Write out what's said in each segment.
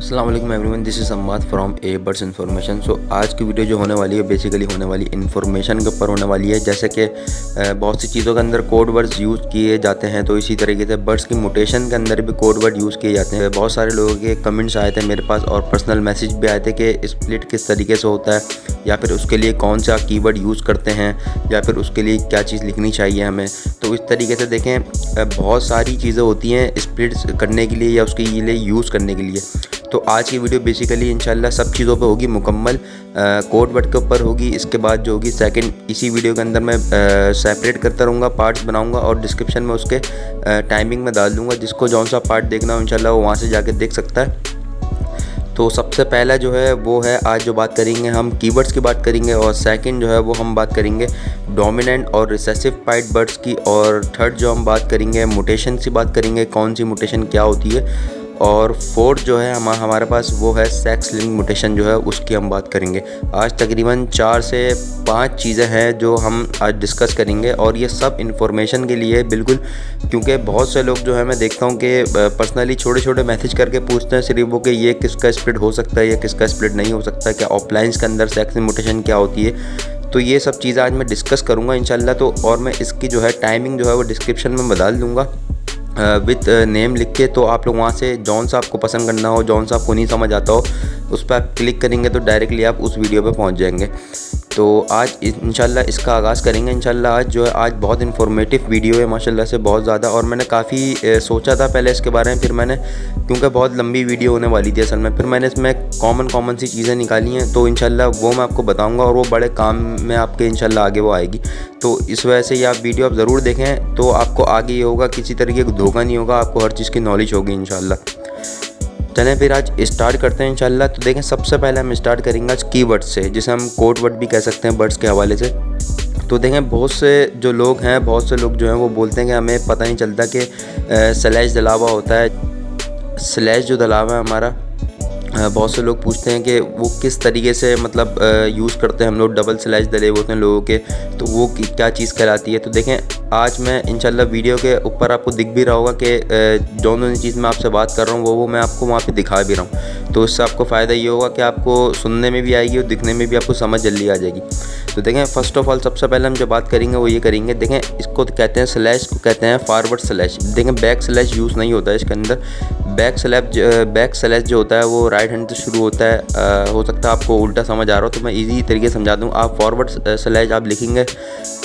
अस्सलाम वालेकुम everyone, this is Ammad from a birds information. सो आज की वीडियो जो होने वाली है बेसिकली होने वाली इन्फॉर्मेशन के ऊपर होने वाली है। जैसे कि बहुत सी चीज़ों के अंदर कोड वर्ड्स यूज़ किए जाते हैं, तो इसी तरीके से बर्ड्स की म्यूटेशन के अंदर भी कोड वर्ड यूज़ किए जाते हैं। बहुत सारे लोगों के कमेंट्स आए थे मेरे पास और पर्सनल मैसेज भी आए थे कि स्प्लिट किस तरीके से होता है, या फिर उसके लिए कौन सा कीवर्ड यूज़ करते हैं, या फिर उसके लिए क्या चीज़ लिखनी चाहिए हमें। तो इस तरीके से देखें, बहुत सारी चीज़ें होती हैं स्प्लिट करने के लिए या उसके लिए यूज़ करने के लिए। तो आज की वीडियो बेसिकली इंशाल्लाह सब चीज़ों पे होगी, मुकम्मल कोड वर्ड के ऊपर होगी। इसके बाद जो होगी सेकंड, इसी वीडियो के अंदर मैं सेपरेट करता रहूँगा, पार्ट्स बनाऊँगा और डिस्क्रिप्शन में उसके टाइमिंग में डाल दूँगा। जिसको जौन सा पार्ट देखना हो इंशाल्लाह वो वहाँ से जाके देख सकता है। तो सबसे पहला जो है वो है, आज जो बात करेंगे हम कीवर्ड्स की बात करेंगे, और सेकंड जो है वो हम बात करेंगे डोमिनेंट और रिसेसिव पाइड बर्ड्स की, और थर्ड जो हम बात करेंगे म्यूटेशन की बात करेंगे, कौन सी म्यूटेशन क्या होती है, और फोर्थ जो है हमारे पास वो है सेक्स लिंक म्यूटेशन जो है उसकी हम बात करेंगे। आज तकरीबन 4 से 5 चीज़ें हैं जो हम आज डिस्कस करेंगे, और ये सब इन्फॉर्मेशन के लिए बिल्कुल, क्योंकि बहुत से लोग जो है मैं देखता हूँ कि पर्सनली छोटे छोटे मैसेज करके पूछते हैं सिर्फ वो कि ये किसका स्प्लिट हो सकता है, ये किसका स्प्लिट नहीं हो सकता, क्या ऑफलाइंस के अंदर सेक्स लिंक म्यूटेशन क्या होती है। तो ये सब चीज़ें आज मैं डिस्कस करूँगा इंशाल्लाह। तो और मैं इसकी जो है टाइमिंग जो है वो डिस्क्रिप्शन में बता दूँगा विथ नेम लिख के। तो आप लोग वहाँ से जौन सा आपको पसंद करना हो, जौन सा आपको नहीं समझ आता हो, उस पर आप क्लिक करेंगे तो डायरेक्टली आप उस वीडियो पे पहुँच जाएंगे। तो आज इंशाल्लाह इसका आगाज़ करेंगे। इंशाल्लाह आज जो है आज बहुत इन्फॉर्मेटिव वीडियो है माशाल्लाह से, बहुत ज़्यादा। और मैंने काफ़ी सोचा था पहले इसके बारे में, फिर मैंने, क्योंकि बहुत लंबी वीडियो होने वाली थी असल में, फिर मैंने इसमें कॉमन सी चीज़ें निकाली हैं। तो इंशाल्लाह वो मैं आपको बताऊँगा और वो बड़े काम में आपके इंशाल्लाह आगे वो आएगी। तो इस वजह से ये आप वीडियो आप ज़रूर देखें, तो आपको आगे ये होगा, किसी तरीके का धोखा नहीं होगा, आपको हर चीज़ की नॉलेज होगी इंशाल्लाह। चलें फिर आज स्टार्ट करते हैं इंशाल्लाह। तो देखें, सबसे पहले हम स्टार्ट करेंगे आज कीवर्ड से, जिसे हम कोड वर्ड भी कह सकते हैं बर्ड्स के हवाले से। तो देखें, बहुत से जो लोग हैं, बहुत से लोग जो हैं वो बोलते हैं कि हमें पता नहीं चलता कि स्लैश डलावा होता है। स्लैश जो डलावा है हमारा, बहुत से लोग पूछते हैं कि वो किस तरीके से मतलब यूज़ करते हैं हम लोग, डबल स्लैश डले होते हैं लोगों के, तो वो क्या चीज़ कहलाती है। तो देखें, आज मैं इंशाल्लाह वीडियो के ऊपर आपको दिख भी रहा होगा कि जो चीज़ मैं आपसे बात कर रहा हूँ वो मैं आपको वहाँ पे दिखा भी रहा हूँ। तो इससे आपको फ़ायदा ये होगा कि आपको सुनने में भी आएगी और दिखने में भी आपको समझ जल्दी आ जाएगी। तो देखें, फ़र्स्ट ऑफ़ ऑल सबसे पहले हम जो बात करेंगे वो ये करेंगे, देखें इसको कहते हैं स्लैश को कहते हैं फॉरवर्ड स्लैश। देखें, बैक स्लैश यूज़ नहीं होता है इसके अंदर। बैक स्लैश जो होता है वो राइट हैंड से शुरू होता है। हो सकता है आपको उल्टा समझ आ रहा हो, तो मैं ईजी तरीके से समझा दूँ। आप फॉरवर्ड स्लैश आप लिखेंगे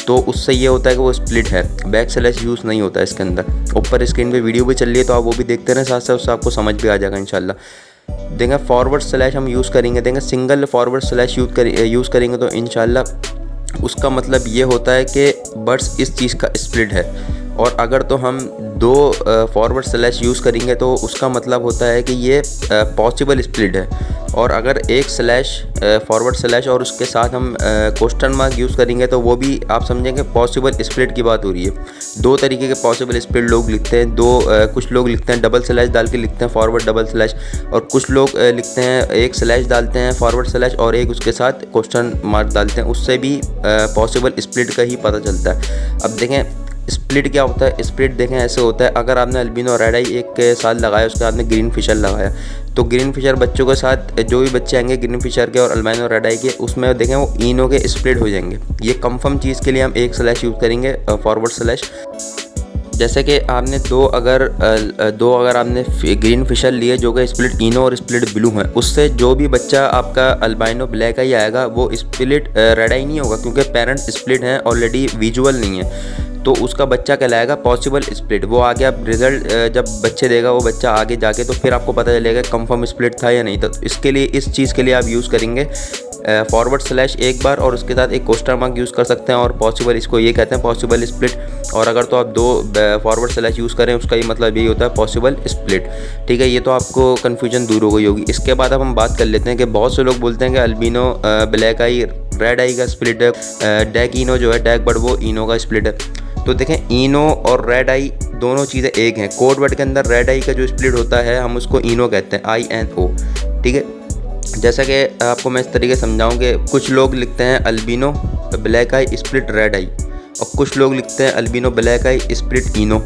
तो उससे ये होता है कि वो स्प्लिट है। बैक स्लैश यूज़ नहीं होता है इसके अंदर। ऊपर स्क्रीन पे वीडियो भी चल रही है तो आप वो भी देखते रहें, साथ साथ उससे आपको समझ भी आ जाएगा इंशाल्लाह। देंगे फॉरवर्ड स्लैश हम यूज़ करेंगे, देंगे सिंगल फॉरवर्ड स्लैश यूज़ करेंगे तो इंशाल्लाह उसका मतलब ये होता है कि बर्ड्स इस चीज़ का स्प्लिट है। और अगर तो हम 2 फॉरवर्ड स्लैश यूज़ करेंगे तो उसका मतलब होता है कि ये पॉसिबल स्प्लिट है। और अगर एक स्लैश फॉरवर्ड स्लैश और उसके साथ हम क्वेश्चन मार्क यूज़ करेंगे तो वो भी आप समझेंगे पॉसिबल स्प्लिट की बात हो रही है। 2 तरीके के पॉसिबल स्प्लिट लोग लिखते हैं। कुछ लोग लिखते हैं डबल स्लैश डाल के लिखते हैं फॉरवर्ड डबल स्लैश, और कुछ लोग लिखते हैं एक स्लैश डालते हैं फॉरवर्ड स्लैश और एक उसके साथ क्वेश्चन मार्क डालते हैं। उससे भी पॉसिबल स्प्लिट का ही पता चलता है। अब देखें स्प्लिट क्या होता है। स्प्लिट देखें ऐसे होता है, अगर आपने अल्बिनो रेड आई एक के साथ लगाया, उसके बाद में ग्रीन फिशर लगाया, तो ग्रीन फिशर बच्चों के साथ जो भी बच्चे आएंगे ग्रीन फिशर के और अल्बिनो रेड आई के, उसमें देखें वो इनो के स्प्लिट हो जाएंगे। ये कंफर्म चीज़ के लिए हम एक स्लैश यूज़ करेंगे फॉरवर्ड स्लैश। जैसे कि आपने दो अगर आपने ग्रीन फिशर लिए जो कि स्प्लिट इनो और स्प्लिट ब्लू हैं, उससे जो भी बच्चा आपका अल्बाइनो ब्लैक आई आएगा वो स्प्लिट रेड आई नहीं होगा, क्योंकि पेरेंट स्प्लिट हैं ऑलरेडी, विजुअल नहीं है। तो उसका बच्चा कहलाएगा पॉसिबल स्प्लिट। वो आगे आप रिज़ल्ट जब बच्चे देगा वो बच्चा आगे जाके, तो फिर आपको पता चलेगा कंफर्म स्प्लिट था या नहीं। तो इसके लिए, इस चीज़ के लिए आप यूज़ करेंगे फॉरवर्ड स्लैश एक बार और उसके साथ एक क्वेश्चन मार्क यूज़ कर सकते हैं, और पॉसिबल, इसको ये कहते हैं पॉसिबल स्प्लिट। और अगर तो आप 2 फॉरवर्ड स्लैश यूज़ करें उसका ये मतलब यही होता है पॉसिबल स्प्लिट। ठीक है, ये तो आपको कन्फ्यूजन दूर हो गई होगी। इसके बाद अब हम बात कर लेते हैं कि बहुत से लोग बोलते हैं कि अल्बिनो ब्लैक आई रेड आई का स्प्लिट है, डैक इनो जो है डैक बर्ड वो इनो का स्प्लिट है। तो देखें, इनो और रेड आई दोनों चीज़ें एक हैं। कोड वर्ड के अंदर रेड आई का जो स्प्लिट होता है हम उसको इनो कहते हैं, INO। ठीक है, जैसा कि आपको मैं इस तरीके समझाऊँ कि कुछ लोग लिखते हैं अल्बिनो ब्लैक आई स्प्लिट रेड आई, और कुछ लोग लिखते हैं अल्बिनो ब्लैक आई स्प्लिट इनो।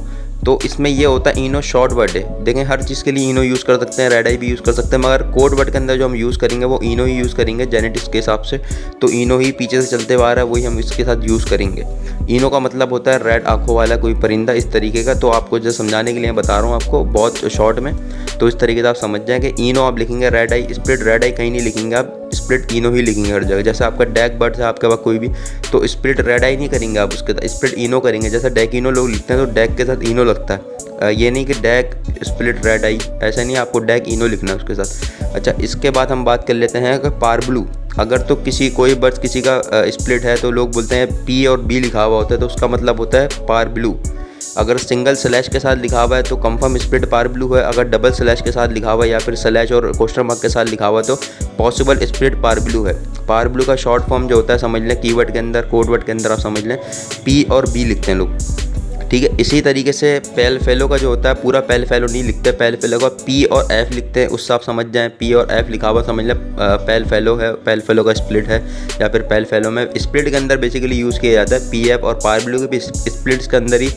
तो इसमें ये होता है इनो शॉर्ट वर्ड है। देखें हर चीज़ के लिए इनो यूज़ कर सकते हैं, रेड आई भी यूज़ कर सकते हैं, मगर कोड वर्ड के अंदर जो हम यूज़ करेंगे वो इनो ही यूज़ करेंगे जेनेटिक्स के हिसाब से। तो इनो ही पीछे से चलते हुआ आ रहा है, वही हम इसके साथ यूज़ करेंगे। इनो का मतलब होता है रेड आँखों वाला कोई परिंदा, इस तरीके का। तो आपको जो समझाने के लिए बता रहा हूँ आपको बहुत शॉर्ट में, तो इस तरीके से आप समझ जाएँ कि इनो आप लिखेंगे, रेड आई स्प्लिट रेड आई कहीं नहीं लिखेंगे आप, स्प्लिट इनो ही लिखेंगे हर जगह। जैसे आपका डैक बर्ड्स है आपके पास कोई भी, तो स्प्लिट रेड आई नहीं करेंगे आप, उसके साथ स्प्लिट इनो करेंगे। जैसे डैक इनो लोग लिखते हैं तो डैक के साथ इनो लगता है, ये नहीं कि डैक स्प्लिट रेड आई, ऐसा नहीं, आपको डैक इनो लिखना है उसके साथ। अच्छा, इसके बाद हम बात कर लेते हैं कि पारब्लू। अगर तो कोई बर्ड्स किसी का स्प्लिट है तो लोग बोलते हैं पी और बी लिखा हुआ होता है, तो उसका मतलब होता है पारब्लू। अगर सिंगल स्लैश के साथ लिखा हुआ है तो कंफर्म स्प्लिट पारब्लू है। अगर डबल स्लैश के साथ लिखा हुआ है या फिर स्लैश और क्वेश्चन मार्क के साथ लिखा हुआ है तो पॉसिबल स्प्लिट पारब्लू है। पारब्लू का शॉर्ट फॉर्म जो होता है समझ लें, कीवर्ड के अंदर, कोड वर्ड के अंदर आप समझ लें पी और बी लिखते हैं लोग, ठीक है। इसी तरीके से पेल फेलो का जो होता है, पूरा पेल फेलो नहीं लिखते, पेल फेलो का पी और एफ लिखते हैं, उससे आप समझ जाएं पी और एफ लिखा हुआ समझ लें पेल फेलो है, पेल फेलो का स्प्लिट है। या फिर पेल फेलो में स्प्लिट के अंदर बेसिकली यूज़ किया जाता है पी एफ, और पारब्लू के भी स्प्लिट्स के अंदर ही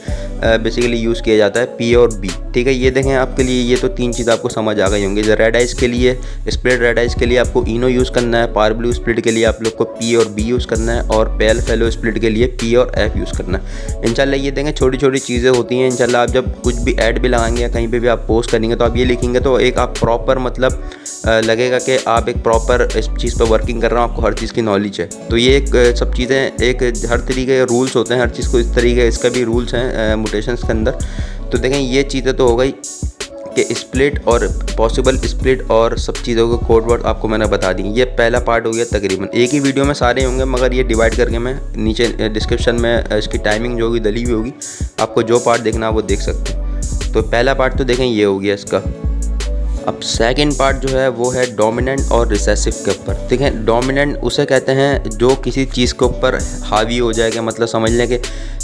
बेसिकली यूज़ किया जाता है पी और बी, ठीक है। ये देखें आपके लिए ये तो 3 चीज़ आपको समझ आ गई होंगी। रेड आइज़ के लिए स्प्लिट रेड आइज़ के लिए आपको इनो यूज़ करना है, पारब्लू स्प्लिट के लिए आप लोग को पी और बी यूज़ करना है, और पेल फेलो स्प्लिट के लिए पी और एफ यूज़ करना है। इंशाल्लाह ये देखें छोटी छोटी चीज़ें होती हैं। इंशाल्लाह आप जब कुछ भी ऐड भी लगाएंगे या कहीं पे भी आप पोस्ट करेंगे तो आप ये लिखेंगे तो एक आप प्रॉपर मतलब लगेगा कि आप एक प्रॉपर इस चीज़ पर वर्किंग कर रहे हो, आपको हर चीज़ की नॉलेज है। तो ये एक सब चीज़ें एक हर तरीके के रूल्स होते हैं, हर चीज़ को इस तरीके इसका भी रूल्स हैं मुटेशंस के अंदर। तो देखें ये चीज़ें तो हो गई कि स्प्लिट और पॉसिबल स्प्लिट और सब चीज़ों के कोड वर्ड आपको मैंने बता दी। ये पहला पार्ट हो गया, तकरीबन एक ही वीडियो में सारे होंगे, मगर ये डिवाइड करके मैं नीचे डिस्क्रिप्शन में इसकी टाइमिंग जो होगी डली हुई होगी, आपको जो पार्ट देखना है वो देख सकते हैं। तो पहला पार्ट तो देखें ये हो गया इसका। अब सेकंड पार्ट जो है वो है डोमिनेंट और रिसेसिव के ऊपर। देखें डोमिनेंट उसे कहते हैं जो किसी चीज़ के ऊपर हावी हो जाएगा, मतलब समझ लें कि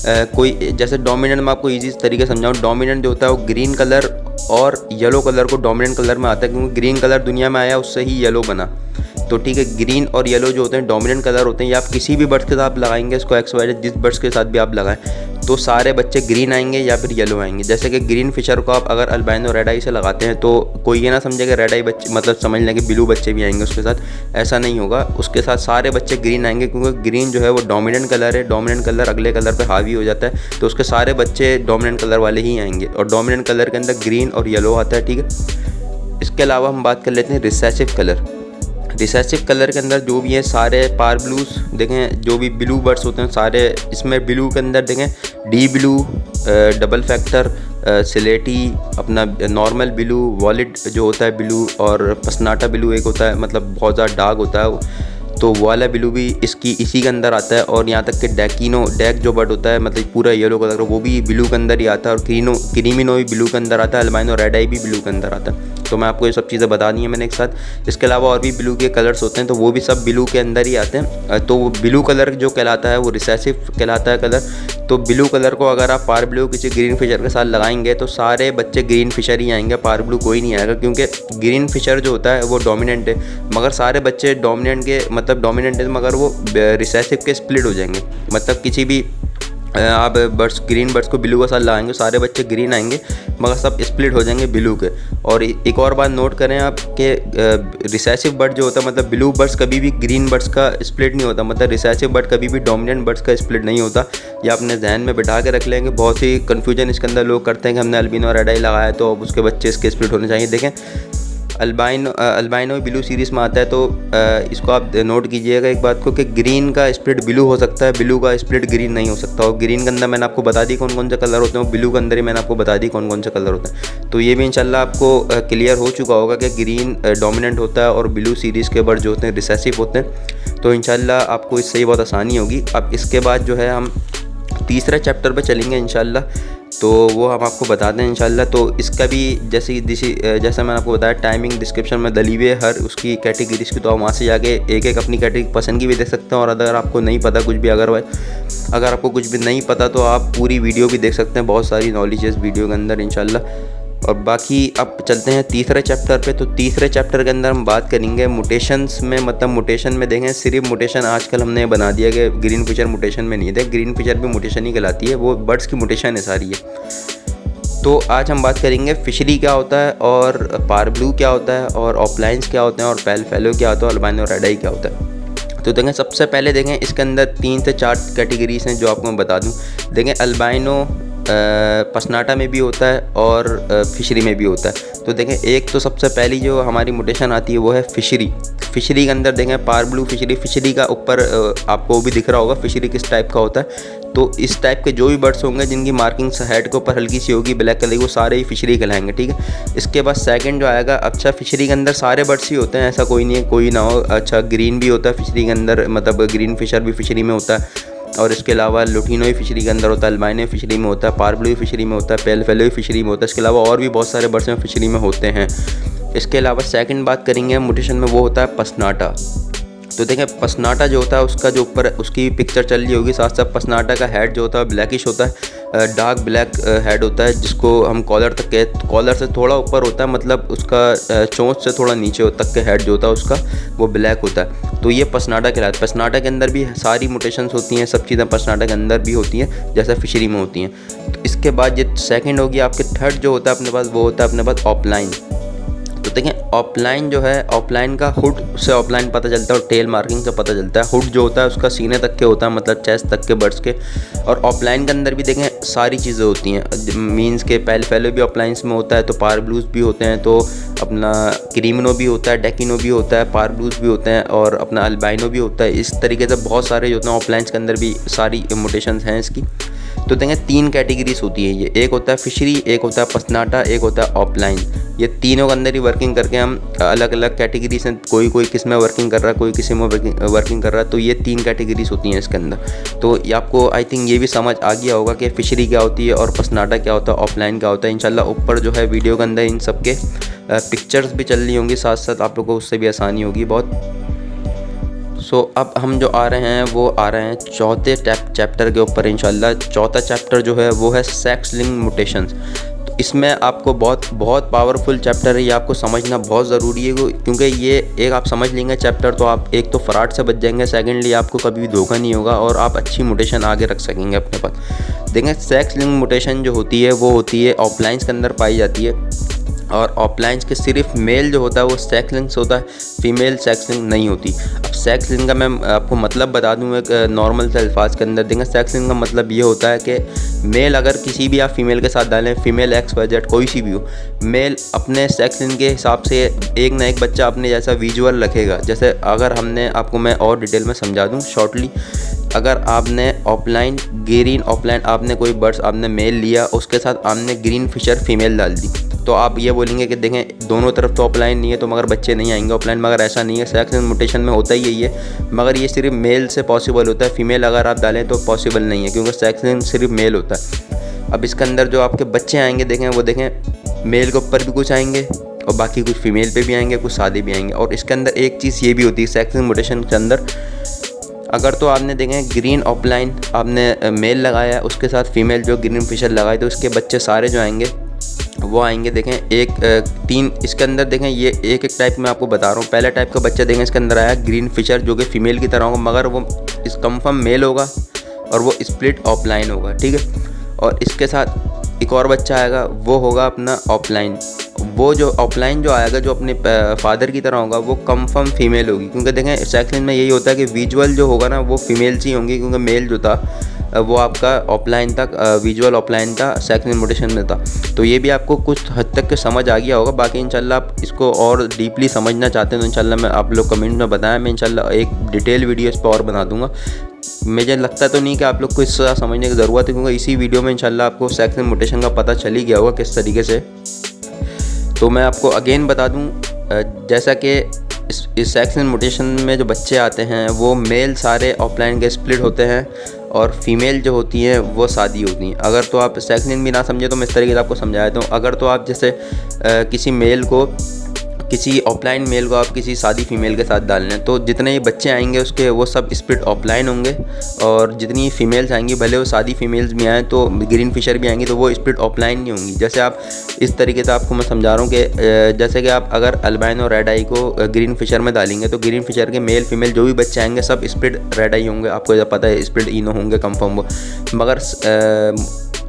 कोई, जैसे डोमिनेंट में आपको इजी तरीके समझाऊँ, डोमिनेंट जो होता है वो ग्रीन कलर और येलो कलर को डोमिनेंट कलर में आता है, क्योंकि ग्रीन कलर दुनिया में आया उससे ही येलो बना। तो ठीक है, ग्रीन और येलो जो होते हैं डोमिनेंट कलर होते हैं। या आप किसी भी बर्ड्स के साथ लगाएंगे इसको, एक्स वाई जिस बर्ड्स के साथ भी आप लगाएं तो सारे बच्चे ग्रीन आएंगे या फिर येलो आएंगे। जैसे कि ग्रीन फिशर को आप अगर अल्बाइनो रेड आई से लगाते हैं तो कोई ये ना समझेगा रेड आई बच्चे, मतलब समझ लें कि ब्लू बच्चे भी आएंगे उसके साथ, ऐसा नहीं होगा। उसके साथ सारे बच्चे ग्रीन आएंगे, क्योंकि ग्रीन जो है वो डोमिनेंट कलर है, डोमिनेंट कलर अगले कलर पे हावी हो जाता है, तो उसके सारे बच्चे डोमिनेंट कलर वाले ही आएंगे। और डोमिनेंट कलर के अंदर ग्रीन और येलो आता है, ठीक है। इसके अलावा हम बात कर लेते हैं रिसेसिव कलर। रिसेसिव कलर के अंदर जो भी है सारे पारब्लूज, देखें जो भी ब्लू बर्ड्स होते हैं सारे, इसमें ब्लू के अंदर देखें डी ब्लू, डबल फैक्टर, सिलेटी, अपना नॉर्मल ब्लू, वॉलिट जो होता है ब्लू, और पसनाटा ब्लू एक होता है, मतलब बहुत ज़्यादा डार्क होता है, तो वाला ब्लू भी इसी के अंदर आता है। और यहाँ तक कि डैक जो बर्ड होता है, मतलब पूरा येलो कलर का, वो भी ब्लू के अंदर ही आता है। और क्रीमिनो भी ब्लू के अंदर आता है, अल्बाइनो रेड आई भी ब्लू के अंदर आता है। तो मैं आपको ये सब चीज़ें बता दी हैं मैंने एक साथ। इसके अलावा और भी ब्लू के कलर्स होते हैं, तो वो भी सब ब्लू के अंदर ही आते हैं। तो ब्लू कलर जो कहलाता है वो रिसेसिव कहलाता है कलर। तो ब्लू कलर को अगर आप पार ब्लू किसी ग्रीन फिशर के साथ लगाएंगे तो सारे बच्चे ग्रीन फिशर ही आएंगे, पार ब्लू कोई नहीं आएगा, क्योंकि ग्रीन फिशर जो होता है वो डोमिनेंट है, मगर सारे बच्चे डोमिनेंट के, मतलब डोमिनेंट है मगर वो रिसेसिव के स्प्लिट हो जाएंगे। मतलब किसी भी आप ग्रीन बर्ड्स को ब्लू के साथ लगाएंगे सारे बच्चे ग्रीन आएंगे, मगर सब स्प्लिट हो जाएंगे ब्लू के। और एक और बात नोट करें आप कि रिसेसिव बर्ड जो होता है, मतलब ब्लू बर्ड्स कभी भी ग्रीन बर्ड्स का स्प्लिट नहीं होता, मतलब रिसेसिव बर्ड कभी भी डोमिनेंट बर्ड्स का स्प्लिट नहीं होता। या अपने जहन में बिठा के रख लेंगे। बहुत ही कन्फ्यूजन इसके अंदर लोग करते हैं कि हमने अल्बिनो रेड आई लगाया तो अब उसके बच्चे इसके स्प्लिट होने चाहिए। देखें अल्बाइनो ब्लू सीरीज़ में आता है, तो इसको आप नोट कीजिएगा एक बात को कि ग्रीन का स्प्लिट ब्लू हो सकता है, ब्लू का स्प्लिट ग्रीन नहीं हो सकता। और ग्रीन के अंदर मैंने आपको बता दी कौन कौन से कलर होते हैं, ब्लू के अंदर ही मैंने आपको बता दी कौन कौन से कलर होते हैं। तो ये भी इंशाल्लाह आपको क्लियर हो चुका होगा कि ग्रीन डोमिनेंट होता है और ब्लू सीरीज़ के बर्ड जो होते हैं रिसेसिव होते हैं। तो इंशाल्लाह आपको इससे ही बहुत आसानी होगी। अब इसके बाद जो है हम तीसरे चैप्टर पे चलेंगे इंशाल्लाह, तो वो हम आपको बता दें इंशाल्लाह। तो इसका भी जैसा मैंने आपको बताया टाइमिंग डिस्क्रिप्शन में दली हुई है हर उसकी कैटेगरीज की, तो आप वहाँ से जाके एक एक अपनी कैटेगरी पसंद की भी देख सकते हैं। और अगर आपको नहीं पता कुछ भी, अगर आपको कुछ भी नहीं पता तो आप पूरी वीडियो भी देख सकते हैं, बहुत सारी नॉलेज है इस वीडियो के अंदर इंशाल्लाह। और बाकी अब चलते हैं तीसरे चैप्टर पे। तो तीसरे चैप्टर के अंदर हम बात करेंगे मुटेशंस में, मतलब मुटेशन में देखें सिर्फ मुटेशन आजकल हमने बना दिया कि ग्रीन फिशर मुटेशन में नहीं है। देख ग्रीन फिशर भी मुटेशन ही कहलाती है, वो बर्ड्स की मुटेशन है सारी है। तो आज हम बात करेंगे फ़िशरी क्या होता है और पार ब्लू क्या होता है और ऑफलाइंस क्या होते हैं और पेल फेलो क्या होता है और अल्बाइनो रेड आई क्या होता है। तो देखें सबसे पहले देखें इसके अंदर 3 से 4 कैटेगरीज हैं जो आपको मैं बता दूं। देखें अल्बाइनो पसनाटा में भी होता है और फ़िशरी में भी होता है। तो देखें एक तो सबसे पहली जो हमारी म्यूटेशन आती है वो है फ़िशरी। फ़िशरी के अंदर देखें पार ब्लू फ़िशरी का ऊपर आपको वो भी दिख रहा होगा फ़िशरी किस टाइप का होता है। तो इस टाइप के जो भी बर्ड्स होंगे जिनकी मार्किंग्स हेड के ऊपर हल्की सी होगी ब्लैक कलर की, वो सारे ही फ़िशरी कहलाएंगे, ठीक है। इसके बाद सेकंड जो आएगा, अच्छा फ़िशरी के अंदर सारे बर्ड्स ही होते हैं, ऐसा कोई नहीं है कोई ना हो। अच्छा ग्रीन भी होता है फ़िशरी के अंदर, मतलब ग्रीन फिशर भी फ़िशरी में होता है। और इसके अलावा लुटिनो ही फ़िशरी के अंदर होता है, अल्बाइनो फ़िशरी में होता है, पार ब्लू फ़िशरी में होता है, पेल फेलो ही फ़िशरी में होता है। इसके अलावा और भी बहुत सारे बर्ड्स में फ़िशरी में होते हैं। इसके अलावा सेकंड बात करेंगे म्यूटेशन में, वो होता है पसनाटा। तो देखें पसनाटा जो होता है उसका जो ऊपर उसकी पिक्चर चल रही होगी, साथ साथ पसनाटा का हेड जो होता है ब्लैकिश होता है, डार्क ब्लैक हेड होता है, जिसको हम कॉलर से थोड़ा ऊपर होता है, मतलब उसका चोंच से थोड़ा नीचे तक के हेड जो होता है उसका वो ब्लैक होता है। तो ये पसनाटा कहलाता है। पसनाटा के अंदर भी सारी म्यूटेशंस होती हैं, सब चीज़ें पसनाटा के अंदर भी होती हैं जैसे फ़िशरी में होती हैं। तो इसके बाद ये सेकेंड होगी आपके। थर्ड जो होता है अपने पास वो होता है अपने पास ऑफलाइन। तो देखें ऑफलाइन जो है, ऑफलाइन का हुड से ऑफलाइन पता चलता है और टेल मार्किंग से पता चलता है। हुड जो होता है उसका सीने तक के होता है, मतलब चेस्ट तक के बर्ड्स के। और ऑफलाइन के अंदर भी देखें सारी चीज़ें होती हैं, मीन्स के पेल फेलो भी ऑफलाइंस में होता है, तो पार ब्लूज भी होते हैं, तो अपना क्रीमिनो भी होता है, डेकिनो भी होता है, पार ब्लूज भी होते हैं और अपना अल्बाइनो भी होता है। इस तरीके से बहुत सारे जो होते हैं ऑफलाइंस के अंदर भी सारी म्यूटेशंस हैं इसकी। तो देखें 3 कैटेगरीज होती है ये, एक होता है फ़िशरी, एक होता है पसनाटा, एक होता है ऑफलाइन। ये तीनों के अंदर ही वर्किंग करके हम अलग अलग कैटेगरीज हैं, कोई किस में वर्किंग कर रहा है, कोई किसी में वर्किंग कर रहा है। तो ये 3 कैटेगरीज होती हैं इसके अंदर। तो ये आपको आई थिंक ये भी समझ आ गया होगा कि फ़िशरी क्या होती है और पसनाटा क्या होता है, ऑफलाइन क्या होता है। इंशाल्लाह ऊपर जो है वीडियो के अंदर इन सब के पिक्चर्स भी चल रही होंगी, साथ साथ आप लोगों को उससे भी आसानी होगी बहुत। अब हम जो आ रहे हैं वो आ रहे हैं चौथे चैप्टर के ऊपर इंशाल्लाह। चौथा चैप्टर जो है वो है सेक्स लिंक्ड म्यूटेशंस। तो इसमें आपको बहुत पावरफुल चैप्टर है, ये आपको समझना बहुत ज़रूरी है, क्योंकि ये एक आप समझ लेंगे चैप्टर तो आप एक तो फ्रॉड से बच जाएंगे, सेकेंडली आपको कभी भी धोखा नहीं होगा और आप अच्छी म्यूटेशन आगे रख सकेंगे अपने पास। देखें सेक्स लिंक्ड म्यूटेशन जो होती है वो होती है ऑफलाइंस के अंदर पाई जाती है, और ऑफलाइंस के सिर्फ मेल जो होता है वो सेक्स लिंक्स होता है, फीमेल सेक्स लिंक नहीं होती। अब सेक्स लिंक का मैं आपको मतलब बता दूं एक नॉर्मल से अल्फाज के अंदर। देखें सेक्स लिंक का मतलब ये होता है कि मेल अगर किसी भी आप फीमेल के साथ डालें, फीमेल XYZ कोई सी भी हो, मेल अपने सेक्स लिंक के हिसाब से एक ना एक बच्चा अपने जैसा विजुअल रखेगा। जैसे अगर हमने आपको मैं और डिटेल में समझा दूँ शॉर्टली, अगर आपने ऑफलाइन आपने कोई बर्ड्स आपने मेल लिया, उसके साथ आपने ग्रीन फिशर फीमेल डाल दी, तो आप ये बोलेंगे कि देखें दोनों तरफ तो ऑफलाइन नहीं है तो मगर बच्चे नहीं आएंगे ऑफलाइन, मगर ऐसा नहीं है। सेक्स म्यूटेशन में होता ही यही है, मगर ये सिर्फ मेल से पॉसिबल होता है, फीमेल अगर आप डालें तो पॉसिबल नहीं है, क्योंकि सेक्स सिर्फ मेल होता है। अब इसके अंदर जो आपके बच्चे आएंगे देखें वो देखें मेल के ऊपर भी कुछ आएंगे और बाकी कुछ फीमेल पे भी आएंगे, कुछ सादे भी आएंगे। और इसके अंदर एक चीज़ ये भी होती है सेक्स म्यूटेशन के अंदर, अगर तो आपने देखें ग्रीन ऑफलाइन आपने मेल लगाया उसके साथ फीमेल जो ग्रीन फिशर लगाए, तो इसके बच्चे सारे जो आएंगे वो आएंगे देखें 3 इसके अंदर देखें ये एक टाइप में आपको बता रहा हूँ। पहला टाइप का बच्चा देखें इसके अंदर आया ग्रीन फिशर जो कि फ़ीमेल की तरह होगा, मगर वो इस कंफर्म मेल होगा और वो स्प्लिट ऑफलाइन होगा, ठीक है। और इसके साथ एक और बच्चा आएगा वो होगा अपना ऑफलाइन। वो जो ऑफलाइन जो आएगा जो अपने फादर की तरह होगा वो कंफर्म फीमेल होगी, क्योंकि देखें सेक्स में यही होता है कि विजुअल जो होगा ना वो फीमेल ही होंगी, क्योंकि मेल जो था वो आपका ऑफलाइन तक विजुअल ऑफलाइन था, सेक्स म्यूटेशन में था। तो ये भी आपको कुछ हद तक के समझ आ गया होगा। बाकी इंशाल्लाह आप इसको और डीपली समझना चाहते हैं तो इंशाल्लाह मैं आप लोग कमेंट में बताएं, मैं इंशाल्लाह एक डिटेल वीडियो इस पर और बना दूंगा। मुझे लगता तो नहीं कि आप लोग को इससे समझने की ज़रूरत है, क्योंकि इसी वीडियो में इंशाल्लाह आपको सेक्स म्यूटेशन का पता चल ही गया होगा किस तरीके से। तो मैं आपको अगेन बता दूं, जैसा कि इस सेक्स म्यूटेशन में जो बच्चे आते हैं वो मेल सारे ऑफलाइन के स्प्लिट होते हैं और फीमेल जो होती हैं वो सादी होती हैं। अगर तो आप सेक्स भी ना समझे तो मैं इस तरीके से आपको समझाया दूँ। अगर तो आप जैसे किसी ऑफलाइन मेल को आप किसी शादी फीमेल के साथ डाल लें, तो जितने ही बच्चे आएंगे उसके वो सब स्प्लिट ऑफलाइन होंगे, और जितनी फीमेल्स आएंगी भले वो शादी फीमेल्स भी आएँ तो ग्रीन फिशर भी आएंगी तो वो स्प्लिट ऑफलाइन नहीं होंगी। जैसे आप इस तरीके से आपको मैं समझा रहा हूँ कि जैसे कि आप अगर अल्बाइनो रेड आई को ग्रीन फिशर में डालेंगे तो ग्रीन फिशर के मेल फीमेल जो भी बच्चे आएंगे सब स्प्लिट रेड आई होंगे, आपको पता है स्प्लिट इनो होंगे कंफर्म वो। मगर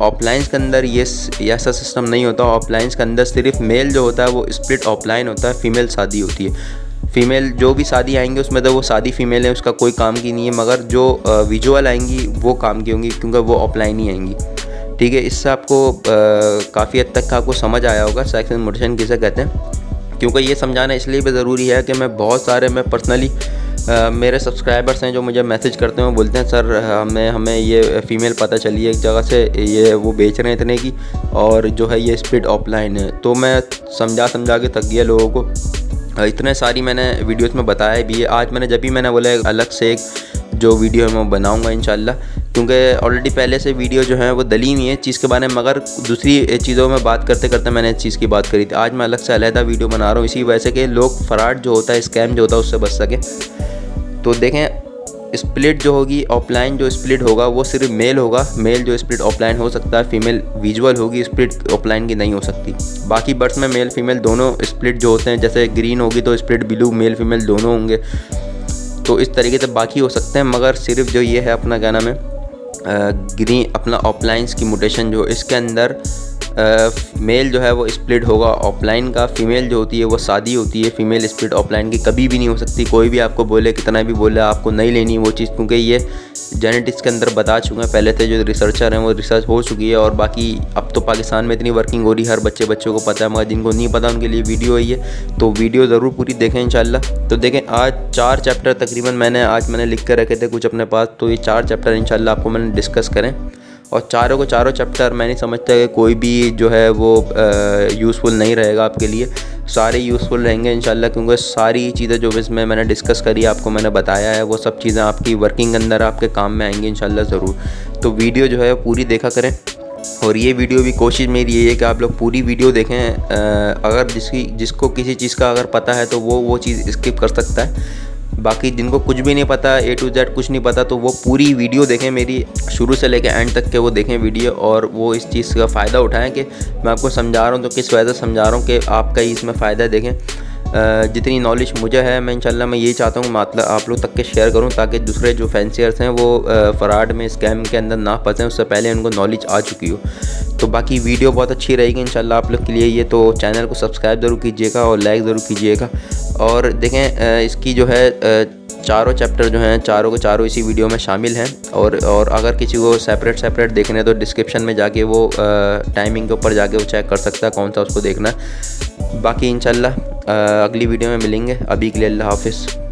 ऑफलाइंस के अंदर ये ऐसा सिस्टम नहीं होता। ऑफलाइंस के अंदर सिर्फ मेल जो होता है वो स्प्लिट ऑफलाइन होता है, फ़ीमेल शादी होती है। फ़ीमेल जो भी शादी आएंगी उसमें तो वो शादी फ़ीमेल है, उसका कोई काम की नहीं है, मगर जो विजुअल आएंगी वो काम की होंगी क्योंकि वो ऑफलाइन ही आएंगी। ठीक है, इससे आपको काफ़ी हद तक आपको समझ आया होगा सेक्स म्यूटेशन किसे कहते हैं। क्योंकि ये समझाना इसलिए भी ज़रूरी है कि मैं पर्सनली मेरे सब्सक्राइबर्स हैं जो मुझे मैसेज करते हैं, वो बोलते हैं सर हमें ये फ़ीमेल पता चली है एक जगह से, ये वो बेच रहे हैं इतने की, और जो है ये स्प्लिट ऑफलाइन है। तो मैं समझा के थक गया लोगों को, इतने सारी मैंने वीडियोस में बताया भी है। आज मैंने बोला अलग से एक जो वीडियो है मैं बनाऊंगा इंशाल्लाह, क्योंकि ऑलरेडी पहले से वीडियो जो है वो दली हुई है चीज़ के बारे में, मगर दूसरी चीज़ों में बात करते करते मैंने इस चीज़ की बात करी थी। आज मैं अलग से अलहदा वीडियो बना रहा हूँ इसी वजह से कि लोग फ्रॉड जो होता है, स्कैम जो होता है उससे बच सके। तो देखें, स्प्लिट जो होगी ऑफलाइन, जो स्प्लिट होगा वो सिर्फ मेल होगा। मेल जो स्प्लिट ऑफलाइन हो सकता है, फीमेल विजुअल होगी, स्प्लिट ऑफलाइन की नहीं हो सकती। बाकी बर्ड्स में मेल फीमेल दोनों स्प्लिट जो होते हैं, जैसे ग्रीन होगी तो स्प्लिट ब्लू, मेल फीमेल दोनों होंगे। तो इस तरीके से बाकी हो सकते हैं, मगर सिर्फ जो ये है अपना क्या नाम है ग्रीन, अपना ऑफलाइंस की म्यूटेशन जो इसके अंदर मेल जो है वो स्प्लिट होगा ऑफलाइन का, फीमेल जो होती है वो शादी होती है। फीमेल स्प्लिट ऑफलाइन की कभी भी नहीं हो सकती। कोई भी आपको बोले, कितना भी बोले, आपको नहीं लेनी वो चीज़, क्योंकि ये जेनेटिक्स के अंदर बता चुके हैं पहले से जो रिसर्चर हैं, वो रिसर्च हो चुकी है। और बाकी अब तो पाकिस्तान में इतनी वर्किंग हो रही है, हर बच्चों को पता है, मगर जिनको नहीं पता उनके लिए वीडियो है ये, तो वीडियो ज़रूर पूरी देखें इंशाल्लाह। तो देखें, आज 4 चैप्टर तकरीबन मैंने लिख कर रखे थे कुछ अपने पास, तो ये 4 चैप्टर इंशाल्लाह आपको मैंने डिस्कस करें। और चारों चैप्टर मैं नहीं समझता कि कोई भी जो है वो यूज़फुल नहीं रहेगा आपके लिए। सारे यूज़फुल रहेंगे इंशाल्लाह, क्योंकि सारी चीज़ें जो इसमें मैंने डिस्कस करी, आपको मैंने बताया है, वो सब चीज़ें आपकी वर्किंग अंदर आपके काम में आएंगी इंशाल्लाह ज़रूर। तो वीडियो जो है पूरी देखा करें। और ये वीडियो भी कोशिश मेरी यही है कि आप लोग पूरी वीडियो देखें। अगर जिसको किसी चीज़ का अगर पता है तो वो चीज़ स्किप कर सकता है। बाकी जिनको कुछ भी नहीं पता, A to Z कुछ नहीं पता, तो वो पूरी वीडियो देखें मेरी, शुरू से लेकर एंड तक के वो देखें वीडियो, और वो इस चीज़ का फ़ायदा उठाएं कि मैं आपको समझा रहा हूँ तो किस वजह से समझा रहा हूँ कि आपका ही इसमें फ़ायदा देखें। जितनी नॉलेज मुझे है मैं इंशाल्लाह मैं यही चाहता हूँ मतलब आप लोग तक के शेयर करूँ, ताकि दूसरे जो फैंसियर्स हैं वो फ्रॉड में, स्कैम के अंदर ना फंसें, उससे पहले उनको नॉलेज आ चुकी हो। तो बाकी वीडियो बहुत अच्छी रहेगी इंशाल्लाह आप लोग के लिए ये, तो चैनल को सब्सक्राइब ज़रूर कीजिएगा और लाइक ज़रूर कीजिएगा। और देखें, इसकी जो है चारों चैप्टर जो हैं चारों के चारों इसी वीडियो में शामिल हैं। और अगर किसी को सेपरेट देखने तो डिस्क्रिप्शन में जाके वो टाइमिंग के ऊपर जाके वो चेक कर सकता है कौन सा उसको देखना है। बाकी इंशाल्लाह अगली वीडियो में मिलेंगे। अभी के लिए अल्लाह हाफ़िज़।